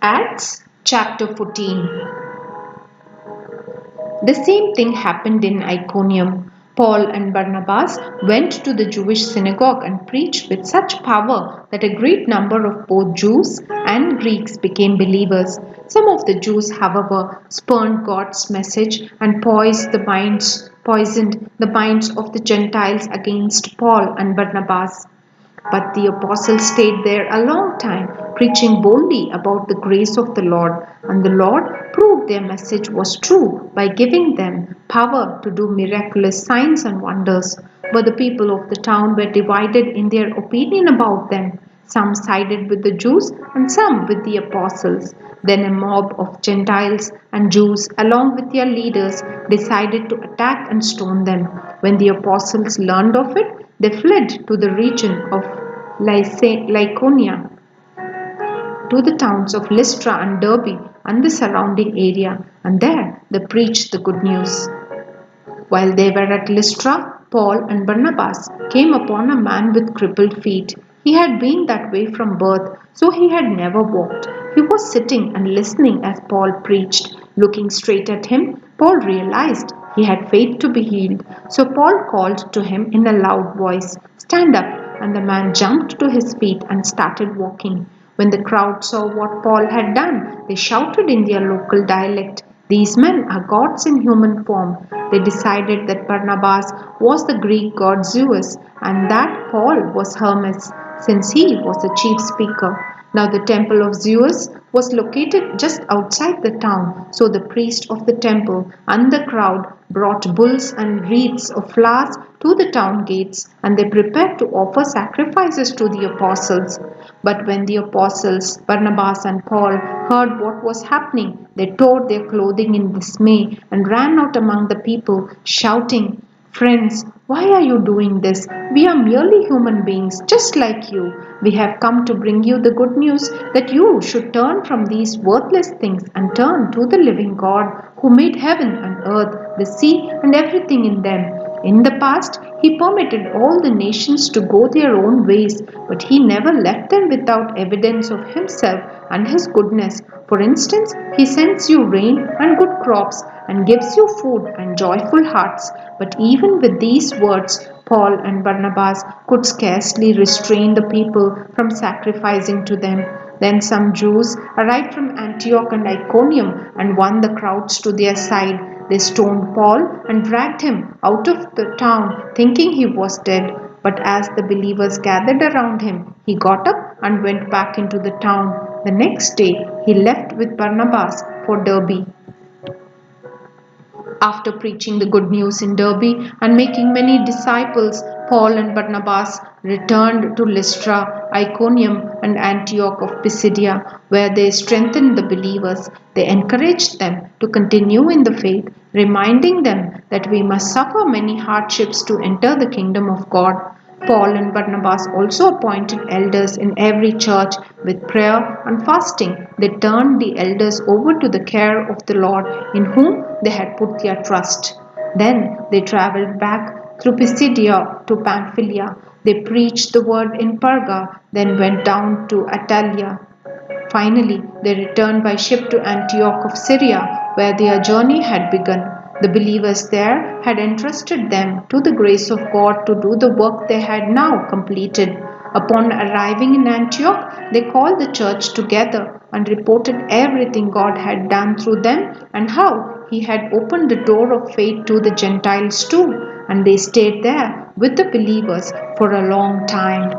Acts chapter 14. The same thing happened in Iconium. Paul and Barnabas went to the Jewish synagogue and preached with such power that a great number of both Jews and Greeks became believers. Some of the Jews, however, spurned God's message and poisoned the minds of the Gentiles against Paul and Barnabas. But the apostles stayed there a long time, preaching boldly about the grace of the Lord, and the Lord proved their message was true by giving them power to do miraculous signs and wonders. But the people of the town were divided in their opinion about them. Some sided with the Jews and some with the apostles. Then a mob of Gentiles and Jews, along with their leaders, decided to attack and stone them. When the apostles learned of it, they fled to the region of Lycaonia, to the towns of Lystra and Derbe and the surrounding area, and there they preached the good news. While they were at Lystra, Paul and Barnabas came upon a man with crippled feet. He had been that way from birth, so he had never walked. He was sitting and listening as Paul preached. Looking straight at him, Paul realized he had faith to be healed. So Paul called to him in a loud voice, "Stand up!" And the man jumped to his feet and started walking. When the crowd saw what Paul had done, they shouted in their local dialect, "These men are gods in human form." They decided that Barnabas was the Greek god Zeus and that Paul was Hermes, since he was the chief speaker. Now the temple of Zeus was located just outside the town, so the priest of the temple and the crowd brought bulls and wreaths of flowers to the town gates, and they prepared to offer sacrifices to the apostles. But when the apostles, Barnabas and Paul, heard what was happening, they tore their clothing in dismay and ran out among the people, shouting, "Friends, why are you doing this? We are merely human beings, just like you. We have come to bring you the good news that you should turn from these worthless things and turn to the living God who made heaven and earth, the sea, and everything in them. In the past, He permitted all the nations to go their own ways, but He never left them without evidence of Himself and His goodness. For instance, He sends you rain and good crops and gives you food and joyful hearts." But even with these words, Paul and Barnabas could scarcely restrain the people from sacrificing to them. Then some Jews arrived from Antioch and Iconium and won the crowds to their side. They stoned Paul and dragged him out of the town, thinking he was dead. But as the believers gathered around him, he got up and went back into the town. The next day, he left with Barnabas for Derbe. After preaching the good news in Derbe and making many disciples, Paul and Barnabas returned to Lystra, Iconium, and Antioch of Pisidia, where they strengthened the believers. They encouraged them to continue in the faith, reminding them that we must suffer many hardships to enter the kingdom of God. Paul and Barnabas also appointed elders in every church. With prayer and fasting, they turned the elders over to the care of the Lord, in whom they had put their trust. Then they traveled back through Pisidia to Pamphylia. They preached the word in Perga, then went down to Attalia. Finally, they returned by ship to Antioch of Syria, where their journey had begun. The believers there had entrusted them to the grace of God to do the work they had now completed. Upon arriving in Antioch, they called the church together and reported everything God had done through them and how He had opened the door of faith to the Gentiles too. And they stayed there with the believers for a long time.